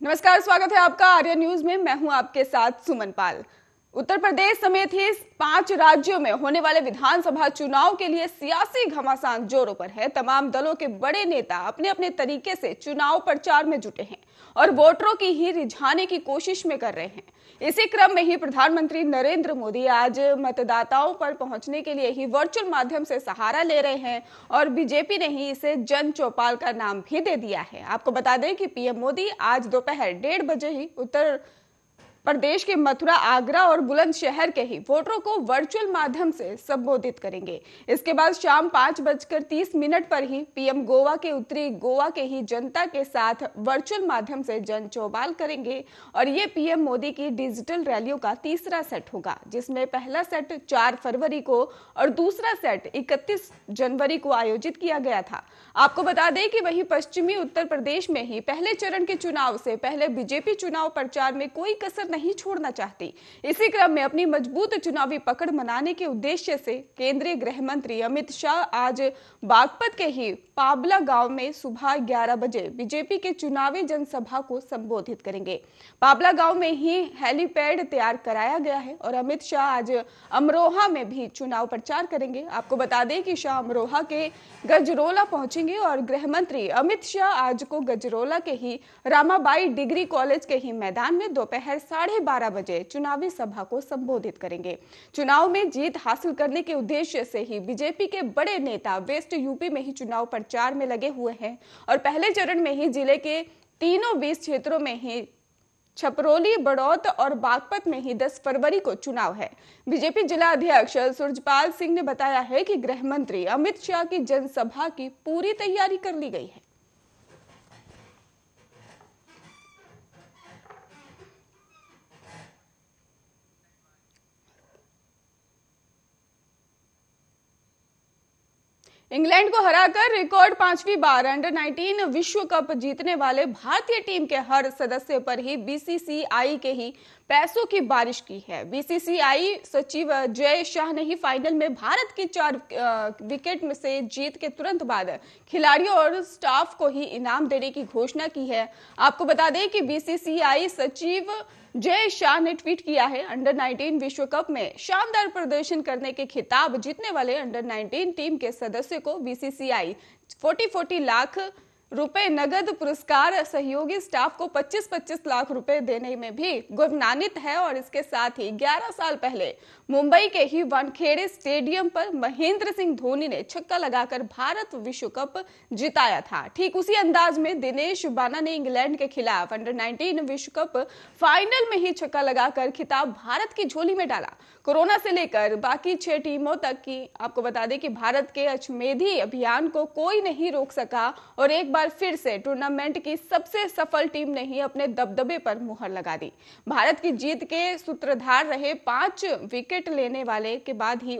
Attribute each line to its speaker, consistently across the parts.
Speaker 1: नमस्कार, स्वागत है आपका आर्या न्यूज में। मैं हूं आपके साथ सुमन पाल। उत्तर प्रदेश समेत ही 5 राज्यों में होने वाले विधानसभा चुनाव के लिए सियासी घमासान जोरों पर है। तमाम दलों के बड़े नेता अपने अपने तरीके से चुनाव प्रचार में जुटे हैं और वोटरों की ही रिझाने की कोशिश में कर रहे हैं। इसी क्रम में ही प्रधानमंत्री नरेंद्र मोदी आज मतदाताओं पर पहुंचने के लिए ही वर्चुअल माध्यम से सहारा ले रहे हैं और बीजेपी ने ही इसे जन चौपाल का नाम भी दे दिया है। आपको बता दें कि पीएम मोदी आज दोपहर 1:30 बजे ही उत्तर प्रदेश के मथुरा, आगरा और बुलंदशहर के ही वोटरों को वर्चुअल माध्यम से संबोधित करेंगे। इसके बाद शाम 5:30 पर ही पीएम गोवा के उत्तरी गोवा के ही जनता के साथ वर्चुअल माध्यम से जन चौपाल करेंगे और ये पीएम मोदी की डिजिटल रैलियों का तीसरा सेट होगा, जिसमें पहला सेट 4 फरवरी को और दूसरा सेट 31 जनवरी को आयोजित किया गया था। आपको बता दें कि वहीं पश्चिमी उत्तर प्रदेश में ही पहले चरण के चुनाव से पहले बीजेपी चुनाव प्रचार में कोई कसर नहीं छोड़ना चाहती। इसी क्रम में अपनी मजबूत चुनावी पकड़ बनाने के उद्देश्य से केंद्रीय गृह मंत्री अमित शाह आज बागपत के ही पाबला गांव में सुबह 11 बजे बीजेपी के चुनावी जनसभा को संबोधित करेंगे। पाबला गांव में ही हेलीपैड तैयार कराया गया है और अमित शाह आज अमरोहा में भी चुनाव प्रचार करेंगे। आपको बता दें कि शाह अमरोहा के गजरोला पहुंचेंगे और गृह मंत्री अमित शाह आज को गजरोला के ही रामाबाई डिग्री कॉलेज के ही मैदान में दोपहर 12:30 बजे चुनावी सभा को संबोधित करेंगे। चुनाव में जीत हासिल करने के उद्देश्य से ही बीजेपी के बड़े नेता वेस्ट यूपी में ही चुनाव प्रचार में लगे हुए हैं और पहले चरण में ही जिले के तीनों 20 क्षेत्रों में ही छपरोली, बड़ौत और बागपत में ही 10 फरवरी को चुनाव है। बीजेपी जिला अध्यक्ष सुरजपाल सिंह ने बताया है कि गृह मंत्री अमित शाह की जनसभा की पूरी तैयारी कर ली गई है। इंग्लैंड को हराकर रिकॉर्ड 5वीं बार अंडर-19 विश्व कप जीतने वाले भारतीय टीम के हर सदस्य पर ही बीसीसीआई के ही पैसों की बारिश की है। बीसीसीआई सचिव जय शाह ने ही फाइनल में भारत की 4 विकेट में से जीत के तुरंत बाद खिलाड़ियों और स्टाफ को ही इनाम देने की घोषणा की है। आपको बता दें कि बीसीसीआई सचिव जय शाह ने ट्वीट किया है, अंडर-19 विश्व कप में शानदार प्रदर्शन करने के खिताब जीतने वाले अंडर-19 टीम के सदस्य को बीसीसीआई 40 लाख रुपए नगद पुरस्कार, सहयोगी स्टाफ को 25 लाख रुपए देने में भी गौरवान्वित है और इसके साथ ही 11 साल पहले मुंबई के ही वानखेड़े स्टेडियम पर महेंद्र सिंह धोनी ने छक्का लगाकर भारत विश्व कप जिताया था। ठीक उसी अंदाज में दिनेश बाना ने इंग्लैंड के खिलाफ अंडर-19 विश्व कप फाइनल में ही छक्का लगाकर खिताब भारत की झोली में डाला। कोरोना से लेकर बाकी 6 टीमों तक की आपको बता दें कि भारत के अचमेधी अभियान को कोई नहीं रोक सका और एक बार फिर से टूर्नामेंट की सबसे सफल टीम ने ही अपने दबदबे पर मुहर लगा दी। भारत की जीत के सूत्रधार रहे 5 विकेट लेने वाले के बाद ही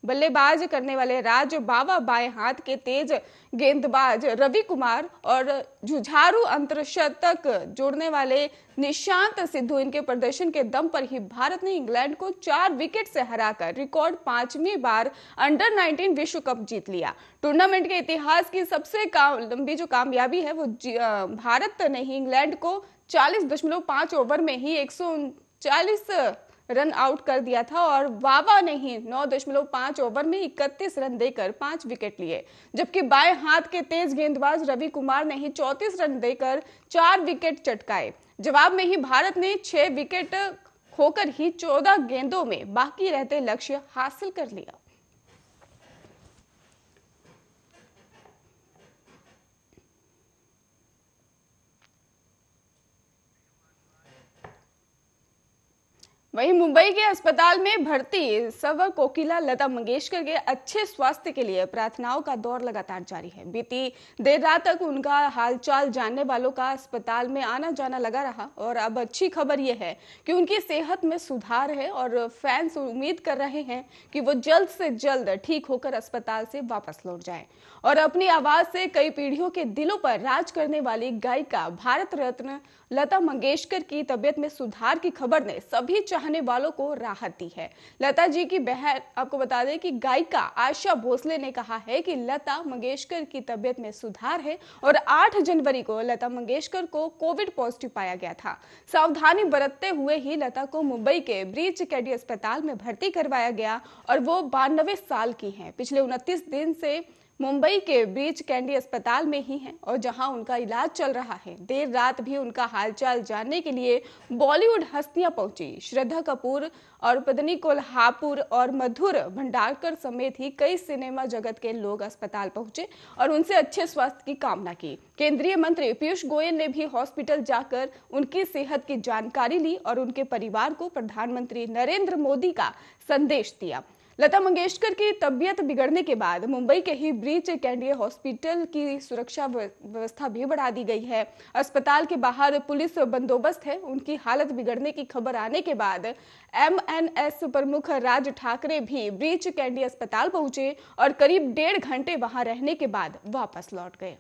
Speaker 1: बल्लेबाज करने वाले राज बावा, बाएं हाथ के तेज गेंदबाज रवि कुमार और जुझारू अंतरशतक जोड़ने वाले निशांत सिद्धू, इनके प्रदर्शन के दम पर ही भारत ने इंग्लैंड को 4 विकेट से हराकर रिकॉर्ड 5वीं बार अंडर-19 विश्व कप जीत लिया। टूर्नामेंट के इतिहास की सबसे लंबी जो कामयाबी है वो भारत ने ही इंग्लैंड को 40.5 ओवर में ही 139 रन आउट कर दिया था और वावा ने ही 9.5 ओवर में 31 रन देकर 5 विकेट लिए, जबकि बाएं हाथ के तेज गेंदबाज रवि कुमार ने ही 34 रन देकर 4 विकेट चटकाए। जवाब में ही भारत ने 6 विकेट खोकर ही 14 गेंदों में बाकी रहते लक्ष्य हासिल कर लिया। वहीं मुंबई के अस्पताल में भर्ती स्वर कोकिला लता मंगेशकर के अच्छे स्वास्थ्य के लिए प्रार्थनाओं का दौर लगातार जारी है। बीती देर रात तक उनका हालचाल जानने वालों का अस्पताल में आना जाना लगा रहा और अब अच्छी खबर यह है कि उनकी सेहत में सुधार है और फैंस उम्मीद कर रहे हैं कि वो जल्द से जल्द ठीक होकर अस्पताल से वापस लौट जाएं और अपनी आवाज से कई पीढ़ियों के दिलों पर राज करने वाली गायिका भारत रत्न लता मंगेशकर की तबीयत में सुधार की खबर ने सभी चाहने वालों को राहत दी है। लता जी की बहन, आपको बता दें कि गायिका आशा भोसले ने कहा है कि लता मंगेशकर की तबीयत में सुधार है और 8 जनवरी को लता मंगेशकर को कोविड पॉजिटिव पाया गया था। सावधानी बरतते हुए ही लता को मुंबई के ब्रीच कैंडी अस्पताल में भर्ती करवाया गया और वो 92 साल की हैं। पिछले 29 दिन से मुंबई के ब्रीच कैंडी अस्पताल में ही हैं और जहां उनका इलाज चल रहा है। देर रात भी उनका हालचाल जानने के लिए बॉलीवुड हस्तियां पहुंची। श्रद्धा कपूर और पत्नी कोल्हापुर और मधुर भंडारकर समेत ही कई सिनेमा जगत के लोग अस्पताल पहुंचे और उनसे अच्छे स्वास्थ्य की कामना की। केंद्रीय मंत्री पीयूष गोयल ने भी हॉस्पिटल जाकर उनकी सेहत की जानकारी ली और उनके परिवार को प्रधानमंत्री नरेंद्र मोदी का संदेश दिया। लता मंगेशकर की तबीयत बिगड़ने के बाद मुंबई के ही ब्रीच कैंडी हॉस्पिटल की सुरक्षा व्यवस्था भी बढ़ा दी गई है। अस्पताल के बाहर पुलिस बंदोबस्त है। उनकी हालत बिगड़ने की खबर आने के बाद एमएनएस प्रमुख राज ठाकरे भी ब्रीच कैंडी अस्पताल पहुंचे और करीब 1.5 घंटे वहां रहने के बाद वापस लौट गए।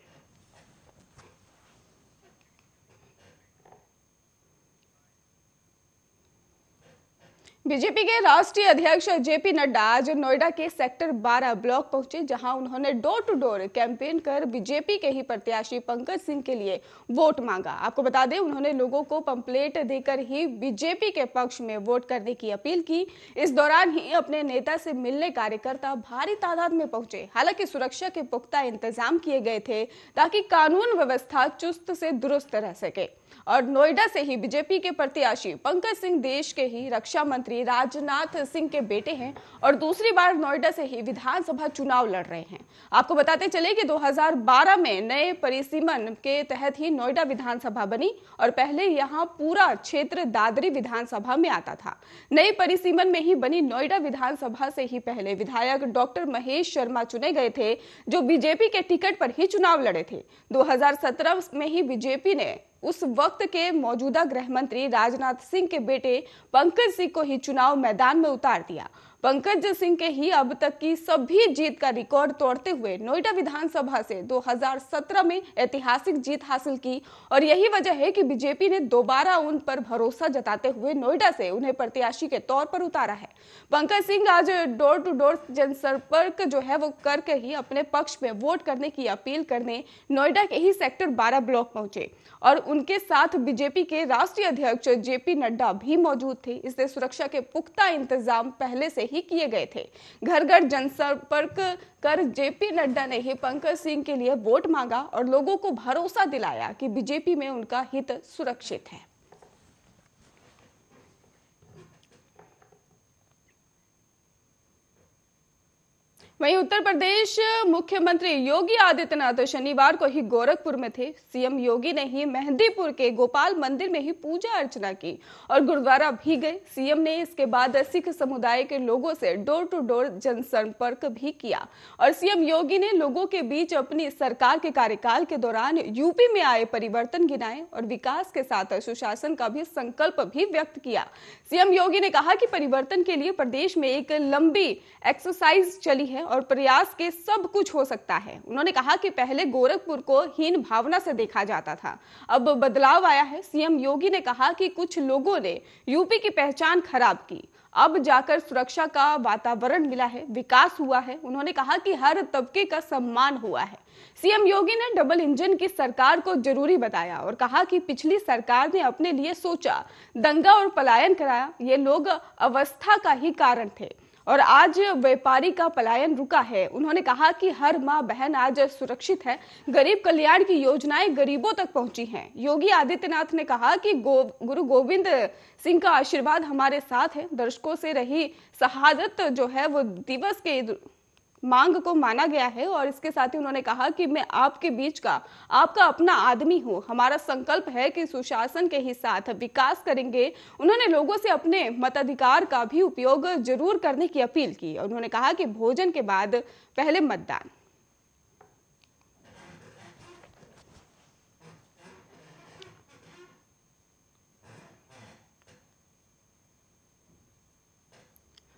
Speaker 1: बीजेपी के राष्ट्रीय अध्यक्ष जेपी नड्डा आज नोएडा के सेक्टर 12 ब्लॉक पहुंचे, जहां उन्होंने डोर टू डोर कैंपेन कर बीजेपी के ही प्रत्याशी पंकज सिंह के लिए वोट मांगा। आपको बता दें, उन्होंने लोगों को पंपलेट देकर ही बीजेपी के पक्ष में वोट करने की अपील की। इस दौरान ही अपने नेता से मिलने कार्यकर्ता भारी तादाद में पहुंचे। हालांकि सुरक्षा के पुख्ता इंतजाम किए गए थे ताकि कानून व्यवस्था चुस्त से दुरुस्त रह सके। और नोएडा से ही बीजेपी के प्रत्याशी पंकज सिंह देश के ही रक्षा मंत्री राजनाथ सिंह के बेटे हैं और दूसरी बार नोएडा से ही विधानसभा चुनाव लड़ रहे हैं। आपको बताते चले कि 2012 में नए परिसीमन के तहत ही नोएडा विधानसभा बनी और पहले यहां पूरा क्षेत्र दादरी विधानसभा में आता था। नए परिसीमन में ही बनी नोएडा विधानसभा से ही पहले विधायक डॉक्टर महेश शर्मा चुने गए थे, जो बीजेपी के टिकट पर ही चुनाव लड़े थे। 2017 में ही बीजेपी ने उस वक्त के मौजूदा गृह मंत्री राजनाथ सिंह के बेटे पंकज सिंह को ही चुनाव मैदान में उतार दिया। पंकज सिंह के ही अब तक की सभी जीत का रिकॉर्ड तोड़ते हुए नोएडा विधानसभा से 2017 में ऐतिहासिक जीत हासिल की और यही वजह है कि बीजेपी ने दोबारा उन पर भरोसा जताते हुए नोएडा से उन्हें प्रत्याशी के तौर पर उतारा है। पंकज सिंह आज डोर टू डोर जनसंपर्क जो है वो करके ही अपने पक्ष में वोट करने की अपील करने नोएडा के ही सेक्टर 12 ब्लॉक पहुंचे और उनके साथ बीजेपी के राष्ट्रीय अध्यक्ष जेपी नड्डा भी मौजूद थे। इससे सुरक्षा के पुख्ता इंतजाम पहले से ही किए गए थे। घर घर जनसंपर्क कर जेपी नड्डा ने ही पंकज सिंह के लिए वोट मांगा और लोगों को भरोसा दिलाया कि बीजेपी में उनका हित सुरक्षित है। वहीं उत्तर प्रदेश मुख्यमंत्री योगी आदित्यनाथ शनिवार को ही गोरखपुर में थे। सीएम योगी ने ही मेहंदीपुर के गोपाल मंदिर में ही पूजा अर्चना की और गुरुद्वारा भी गए। सीएम ने इसके बाद सिख समुदाय के लोगों से डोर टू डोर जनसंपर्क भी किया और सीएम योगी ने लोगों के बीच अपनी सरकार के कार्यकाल के दौरान यूपी में आए परिवर्तन गिनाए और विकास के साथ सुशासन का भी संकल्प भी व्यक्त किया। सीएम योगी ने कहा कि परिवर्तन के लिए प्रदेश में एक लंबी एक्सरसाइज चली है और प्रयास के सब कुछ हो सकता है। उन्होंने कहा कि पहले गोरखपुर को हीन भावना से देखा जाता था, अब बदलाव आया है। सीएम योगी ने कहा कि कुछ लोगों ने यूपी की पहचान खराब की, अब जाकर सुरक्षा का वातावरण मिला है, विकास हुआ है। उन्होंने कहा कि हर तबके का सम्मान हुआ है। सीएम योगी ने डबल इंजन की सरकार को जरूरी बताया और कहा कि पिछली सरकार ने अपने लिए सोचा, दंगा और पलायन कराया, ये लोग अवस्था का ही कारण थे और आज व्यापारी का पलायन रुका है। उन्होंने कहा कि हर मां बहन आज सुरक्षित है, गरीब कल्याण की योजनाएं गरीबों तक पहुंची हैं। योगी आदित्यनाथ ने कहा कि गुरु गोविंद सिंह का आशीर्वाद हमारे साथ है। दर्शकों से रही शहादत जो है वो दिवस के मांग को माना गया है और इसके साथ ही उन्होंने कहा कि मैं आपके बीच का आपका अपना आदमी हूं, हमारा संकल्प है कि सुशासन के ही साथ विकास करेंगे। उन्होंने लोगों से अपने मताधिकार का भी उपयोग जरूर करने की अपील की और उन्होंने कहा कि भोजन के बाद पहले मतदान।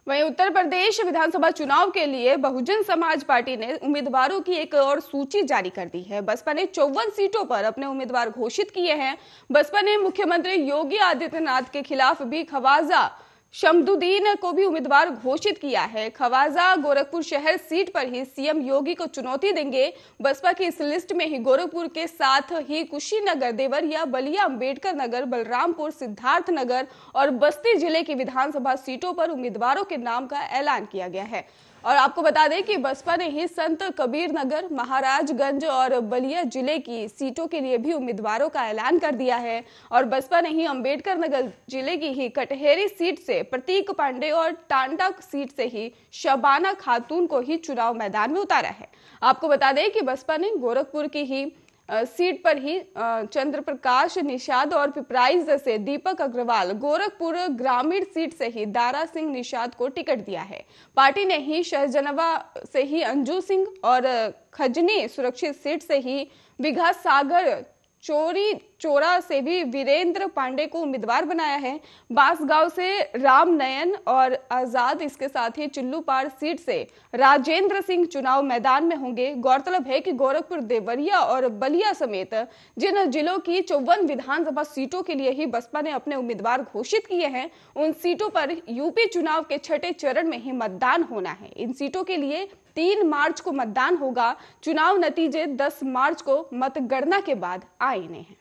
Speaker 1: वहीं उत्तर प्रदेश विधानसभा चुनाव के लिए बहुजन समाज पार्टी ने उम्मीदवारों की एक और सूची जारी कर दी है। बसपा ने 54 सीटों पर अपने उम्मीदवार घोषित किए हैं। बसपा ने मुख्यमंत्री योगी आदित्यनाथ के खिलाफ भी खवाजा शमदुद्दीन को भी उम्मीदवार घोषित किया है। खवाजा गोरखपुर शहर सीट पर ही सीएम योगी को चुनौती देंगे। बसपा की इस लिस्ट में ही गोरखपुर के साथ ही कुशीनगर, देवरिया, बलिया, अंबेडकर नगर, बलरामपुर, सिद्धार्थनगर और बस्ती जिले की विधानसभा सीटों पर उम्मीदवारों के नाम का ऐलान किया गया है। और आपको बता दें कि बसपा ने ही संत कबीर नगर, महाराजगंज और बलिया जिले की सीटों के लिए भी उम्मीदवारों का ऐलान कर दिया है। और बसपा ने ही अंबेडकर नगर जिले की ही कटहेरी सीट से प्रतीक पांडे और टांडा सीट से ही शबाना खातून को ही चुनाव मैदान में उतारा है। आपको बता दें कि बसपा ने गोरखपुर की ही सीट पर ही चंद्र प्रकाश निषाद और पिपराइज से दीपक अग्रवाल, गोरखपुर ग्रामीण सीट से ही दारा सिंह निषाद को टिकट दिया है। पार्टी ने ही शहजनवा से ही अंजू सिंह और खजनी सुरक्षित सीट से ही विघा सागर चोरी चोरा से भी वीरेंद्र पांडे को उम्मीदवार बनाया है। बांसगांव से राम नयन और आजाद, इसके साथ ही चिल्लूपाड़ सीट से राजेंद्र सिंह चुनाव मैदान में होंगे। गौरतलब है कि गोरखपुर, देवरिया और बलिया समेत जिन जिलों की 54 विधानसभा सीटों के लिए ही बसपा ने अपने उम्मीदवार घोषित किए हैं, उन सीटों पर यूपी चुनाव के छठे चरण में ही मतदान होना है। इन सीटों के लिए 3 मार्च को मतदान होगा। चुनाव नतीजे 10 मार्च को मतगणना के बाद आईने हैं।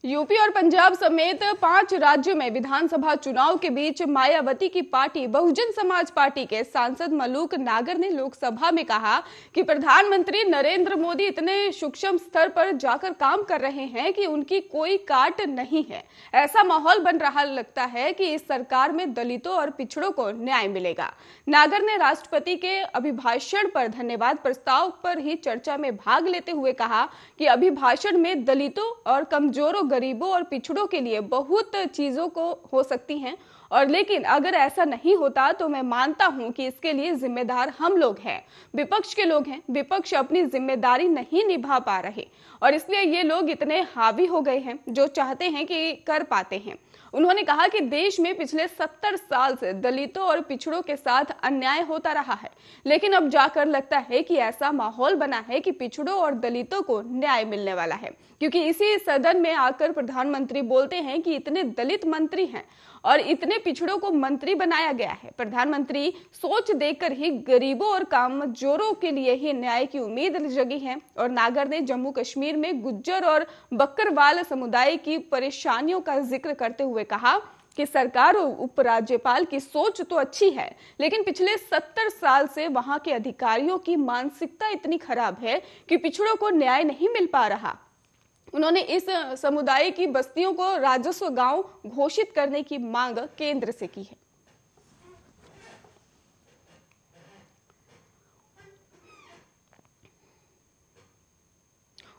Speaker 1: यूपी और पंजाब समेत 5 राज्यों में विधानसभा चुनाव के बीच मायावती की पार्टी बहुजन समाज पार्टी के सांसद मलूक नागर ने लोकसभा में कहा कि प्रधानमंत्री नरेंद्र मोदी इतने सूक्ष्म स्तर पर जाकर काम कर रहे हैं कि उनकी कोई काट नहीं है। ऐसा माहौल बन रहा लगता है कि इस सरकार में दलितों और पिछड़ों को न्याय मिलेगा। नागर ने राष्ट्रपति के अभिभाषण पर धन्यवाद प्रस्ताव पर ही चर्चा में भाग लेते हुए कहा कि अभिभाषण में दलितों और कमजोरों, गरीबों और पिछड़ों के लिए बहुत चीजों को हो सकती हैं, और लेकिन अगर ऐसा नहीं होता तो मैं मानता हूं कि इसके लिए जिम्मेदार हम लोग हैं, विपक्ष के लोग हैं। विपक्ष अपनी जिम्मेदारी नहीं निभा पा रहे और इसलिए ये लोग इतने हावी हो गए हैं, जो चाहते हैं कि कर पाते हैं। उन्होंने कहा कि देश में पिछले 70 साल से दलितों और पिछड़ों के साथ अन्याय होता रहा है, लेकिन अब जाकर लगता है कि ऐसा माहौल बना है कि पिछड़ों और दलितों को न्याय मिलने वाला है, क्योंकि इसी सदन में आकर प्रधानमंत्री बोलते हैं कि इतने दलित मंत्री हैं और इतने पिछड़ों को मंत्री बनाया गया है। प्रधानमंत्री सोच देखकर ही गरीबों और कमजोरों के लिए ही न्याय की उम्मीद जगी है। और नागर ने जम्मू कश्मीर में गुज्जर और बकरवाल समुदाय की परेशानियों का जिक्र करते हुए कहा कि सरकार और उपराज्यपाल की सोच तो अच्छी है, लेकिन पिछले 70 साल से वहां के अधिकारियों की मानसिकता इतनी खराब है कि पिछड़ों को न्याय नहीं मिल पा रहा। उन्होंने इस समुदाय की बस्तियों को राजस्व गांव घोषित करने की मांग केंद्र से की है।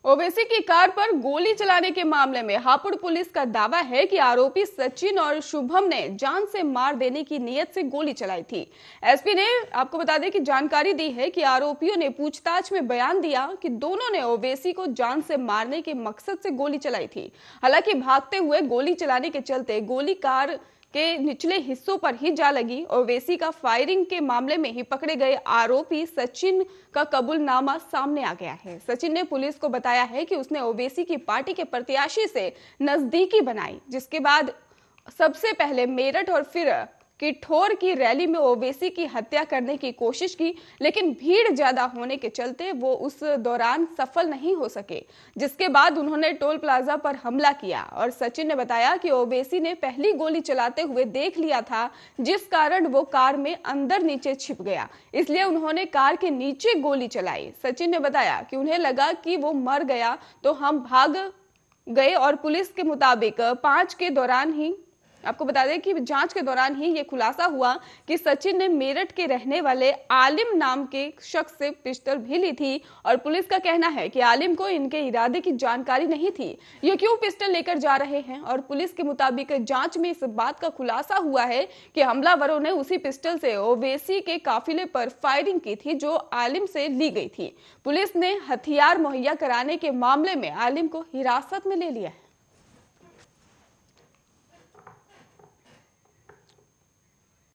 Speaker 1: ओवैसी की कार पर गोली चलाने के मामले में हापुड़ पुलिस का दावा है कि आरोपी सचिन और शुभम ने जान से मार देने की नीयत से गोली चलाई थी। एसपी ने आपको बता दें कि जानकारी दी है कि आरोपियों ने पूछताछ में बयान दिया कि दोनों ने ओवैसी को जान से मारने के मकसद से गोली चलाई थी। हालांकि भागते हुए गोली चलाने के चलते गोली कार के निचले हिस्सों पर ही जा लगी। ओवैसी का फायरिंग के मामले में ही पकड़े गए आरोपी सचिन का कबूलनामा सामने आ गया है। सचिन ने पुलिस को बताया है कि उसने ओवैसी की पार्टी के प्रत्याशी से नजदीकी बनाई, जिसके बाद सबसे पहले मेरठ और फिर किठौर की रैली में ओवैसी की हत्या करने की कोशिश की, लेकिन भीड़ ज्यादा होने के चलते वो उस दौरान सफल नहीं हो सके, जिसके बाद उन्होंने टोल प्लाजा पर हमला किया। और सचिन ने बताया कि ओवैसी ने पहली गोली चलाते हुए देख लिया था, जिस कारण वो कार में अंदर नीचे छिप गया, इसलिए उन्होंने कार के नीचे गोली चलाई। सचिन ने बताया कि उन्हें लगा कि वो मर गया तो हम भाग गए और पुलिस के मुताबिक 5 के दौरान ही आपको बता दें कि जांच के दौरान ही ये खुलासा हुआ कि सचिन ने मेरठ के रहने वाले आलिम नाम के शख्स से पिस्टल भी ली थी। और पुलिस का कहना है कि आलिम को इनके इरादे की जानकारी नहीं थी, ये क्यों पिस्टल लेकर जा रहे हैं। और पुलिस के मुताबिक जांच में इस बात का खुलासा हुआ है कि हमलावरों ने उसी पिस्टल से ओवैसी के काफिले पर फायरिंग की थी, जो आलिम से ली गई थी। पुलिस ने हथियार मुहैया कराने के मामले में आलिम को हिरासत में ले लिया है।